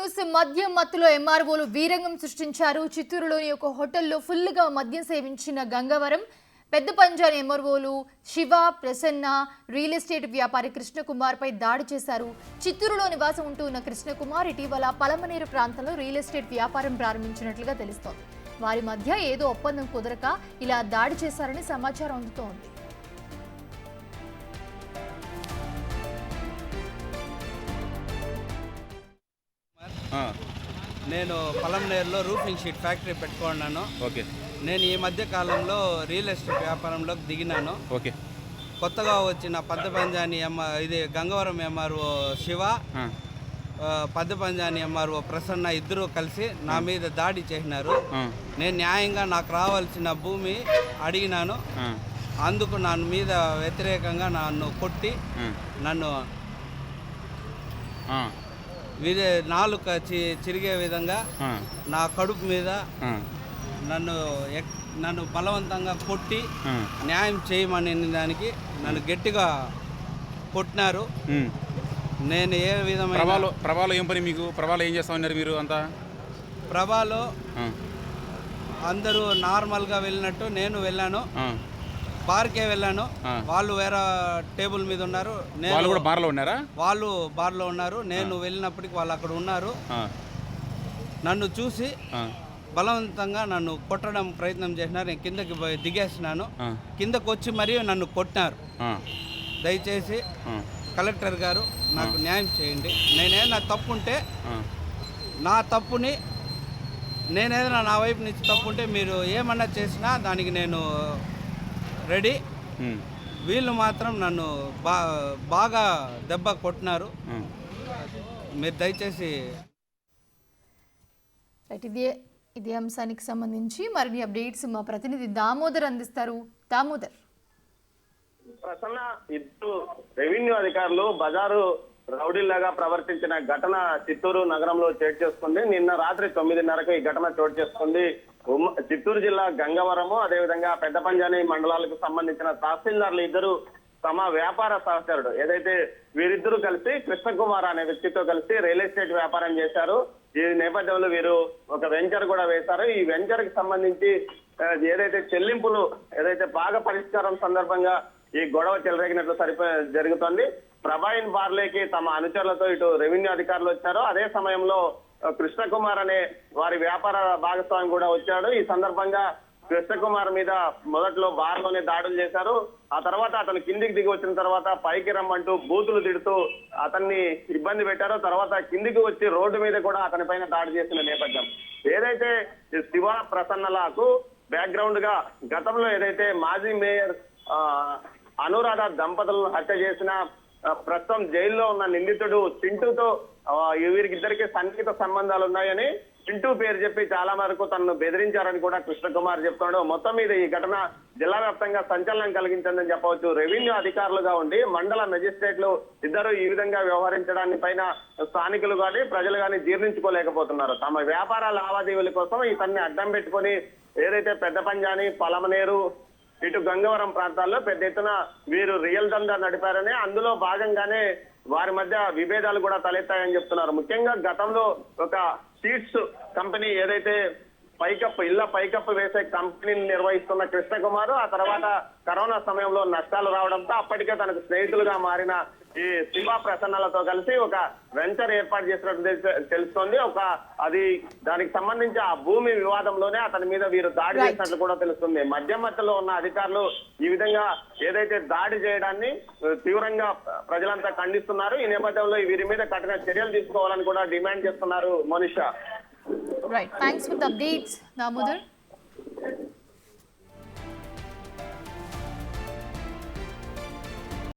News. మద్యం మత్తులో ఎంఆర్ఓలు వీరంగం సృష్టించారు. చిత్తూరులోని ఒక హోటల్లో ఫుల్గా మద్యం సేవించిన గంగవరం పెద్ద పంజాని ఎంఆర్ఓలు శివ, ప్రసన్న, రియల్ ఎస్టేట్ వ్యాపారి కృష్ణకుమార్ పై దాడి చేశారు. చిత్తూరులో నివాసం ఉంటూ ఉన్న కృష్ణకుమార్ ఇటీవల పలమనేరు ప్రాంతంలో రియల్ ఎస్టేట్ వ్యాపారం ప్రారంభించినట్లుగా తెలుస్తోంది. వారి మధ్య ఏదో ఒప్పందం కుదరక ఇలా దాడి చేశారని సమాచారం అందుతోంది. నేను పలమనేరులో రూఫింగ్ షీట్ ఫ్యాక్టరీ పెట్టుకున్నాను. ఓకే. నేను ఈ మధ్య కాలంలో రియల్ ఎస్టేట్ వ్యాపారంలోకి దిగినాను. ఓకే. కొత్తగా వచ్చిన పద్దపంజాని ఇది గంగవరం ఎంఆర్ఓ శివ, పద్దపంజాని ఎంఆర్ఓ ప్రసన్న ఇద్దరు కలిసి నా మీద దాడి చేసినారు. నేను న్యాయంగా నాకు రావాల్సిన భూమి అడిగినాను. అందుకు నా మీద వ్యతిరేకంగా కొట్టి నన్ను నాలుక చిరిగే విధంగా నా కడుపు మీద నన్ను బలవంతంగా కొట్టి న్యాయం చేయమని దానికి నన్ను గట్టిగా కొట్టినారు. నేను ఏ విధమైన ప్రభాలో ఏం పని మీకు? ప్రభాలో ఏం చేస్తా ఉన్నారు మీరు అంతా? ప్రభాలో అందరూ నార్మల్గా వెళ్ళినట్టు నేను వెళ్ళాను. బార్కే వెళ్ళాను. వాళ్ళు వేరే టేబుల్ మీద ఉన్నారు. వాళ్ళు కూడా బార్లో ఉన్నారా? వాళ్ళు బార్లో ఉన్నారు. నేను వెళ్ళినప్పటికి వాళ్ళు అక్కడ ఉన్నారు. నన్ను చూసి బలవంతంగా నన్ను కొట్టడం ప్రయత్నం చేసినారు. నేను కిందకి దిగేసినాను. కిందకు వచ్చి మరీ నన్ను కొట్టినారు. దయచేసి కలెక్టర్ గారు నాకు న్యాయం చేయండి. నేనేదైనా తప్పు ఉంటే నా తప్పుని నేనేదైనా నా వైపు నుంచి తప్పు ఉంటే మీరు ఏమన్నా చేసినా దానికి నేను రెడీ. వీళ్ళు మాత్రం నన్ను బాగా దెబ్బ కొట్టినారు. మీరు దయచేసి ఇదే అంశానికి సంబంధించి మరిన్ని అప్డేట్స్ మా ప్రతినిధి దామోదర్ అందిస్తారు. దామోదర్. ప్రసన్న ఇద్దరు రెవెన్యూ అధికారులు బజారు రౌడీలాగా ప్రవర్తించిన ఘటన చిత్తూరు నగరంలో చోటు చేసుకుంది. నిన్న రాత్రి 9:30కు ఈ ఘటన చోటు చేసుకుంది. చిత్తూరు జిల్లా గంగవరము, అదేవిధంగా పెద్ద పంజాని మండలాలకు సంబంధించిన తహసీల్దార్లు ఇద్దరు తమ వ్యాపార సహచరుడు ఏదైతే వీరిద్దరూ కలిసి కృష్ణకుమార్ అనే వ్యక్తితో కలిసి రియల్ ఎస్టేట్ వ్యాపారం చేశారు. ఈ నేపథ్యంలో వీరు ఒక వెంచర్ కూడా వేశారు. ఈ వెంచర్ కి సంబంధించి ఏదైతే చెల్లింపులు ఏదైతే భాగ పరిష్కారం సందర్భంగా ఈ గొడవ చెలరేగినట్లు జరుగుతోంది. ప్రభాయిన్ బార్లేకి తమ అనుచరులతో ఇటు రెవెన్యూ అధికారులు వచ్చారు. అదే సమయంలో కృష్ణకుమార్ అనే వారి వ్యాపార భాగస్వామి కూడా వచ్చాడు. ఈ సందర్భంగా కృష్ణకుమార్ మీద మొదట్లో బార్లోనే దాడులు చేశారు. ఆ తర్వాత అతను కిందికి దిగి వచ్చిన తర్వాత పైకి రమ్మంటూ బూతులు తిడుతూ అతన్ని ఇబ్బంది పెట్టారు. తర్వాత కిందికి వచ్చి రోడ్డు మీద కూడా అతని పైన దాడి చేసిన నేపథ్యం ఏదైతే శివ, ప్రసన్నలకు బ్యాక్గ్రౌండ్ గా గతంలో ఏదైతే మాజీ మేయర్ అనురాధ దంపతులను హత్య చేసిన ప్రస్తుతం జైల్లో ఉన్న నిందితుడు చింటూతో వీరికిద్దరికి సన్నిహిత సంబంధాలు ఉన్నాయని చింటూ పేరు చెప్పి చాలా వరకు తనను బెదిరించారని కూడా కృష్ణకుమార్ చెప్తున్నాడు. మొత్తం మీద ఈ ఘటన జిల్లా వ్యాప్తంగా సంచలనం కలిగించిందని చెప్పవచ్చు. రెవెన్యూ అధికారులుగా ఉండి మండల మెజిస్ట్రేట్లు ఇద్దరు ఈ విధంగా వ్యవహరించడాన్ని పైన స్థానికులు కానీ ప్రజలు కానీ జీర్ణించుకోలేకపోతున్నారు. తమ వ్యాపార లావాదేవీల కోసం ఇతన్ని అడ్డం పెట్టుకొని ఏదైతే పెద్ద పంజాని, పలమనేరు, ఇటు గంగవరం ప్రాంతాల్లో పెద్ద ఎత్తున వీరు రియల్ దందా నడిపారని, అందులో భాగంగానే వారి మధ్య విభేదాలు కూడా తలెత్తాయని చెప్తున్నారు. ముఖ్యంగా గతంలో ఒక సీడ్స్ కంపెనీ ఏదైతే ఇళ్ల పైకప్పు వేసే కంపెనీని నిర్వహిస్తున్న కృష్ణకుమార్ ఆ తర్వాత కరోనా సమయంలో నష్టాలు రావడంతో అప్పటికే తనకు స్నేహితులుగా మారిన ఈ శివ, ప్రసన్నలతో కలిసి ఒక వెంచర్ ఏర్పాటు చేసినట్టు తెలుస్తోంది. దానికి సంబంధించి ఆ భూమి వివాదంలోనే అతని మీద వీరు దాడి చేసినట్లు కూడా తెలుస్తుంది. మధ్యలో ఉన్న అధికారులు ఈ విధంగా ఏదైతే దాడి చేయడాన్ని తీవ్రంగా ప్రజలంతా ఖండిస్తున్నారు. ఈ నేపథ్యంలో వీరి మీద కఠిన చర్యలు తీసుకోవాలని కూడా డిమాండ్ చేస్తున్నారు. Monisha. Right. Thanks for the updates, Damodar.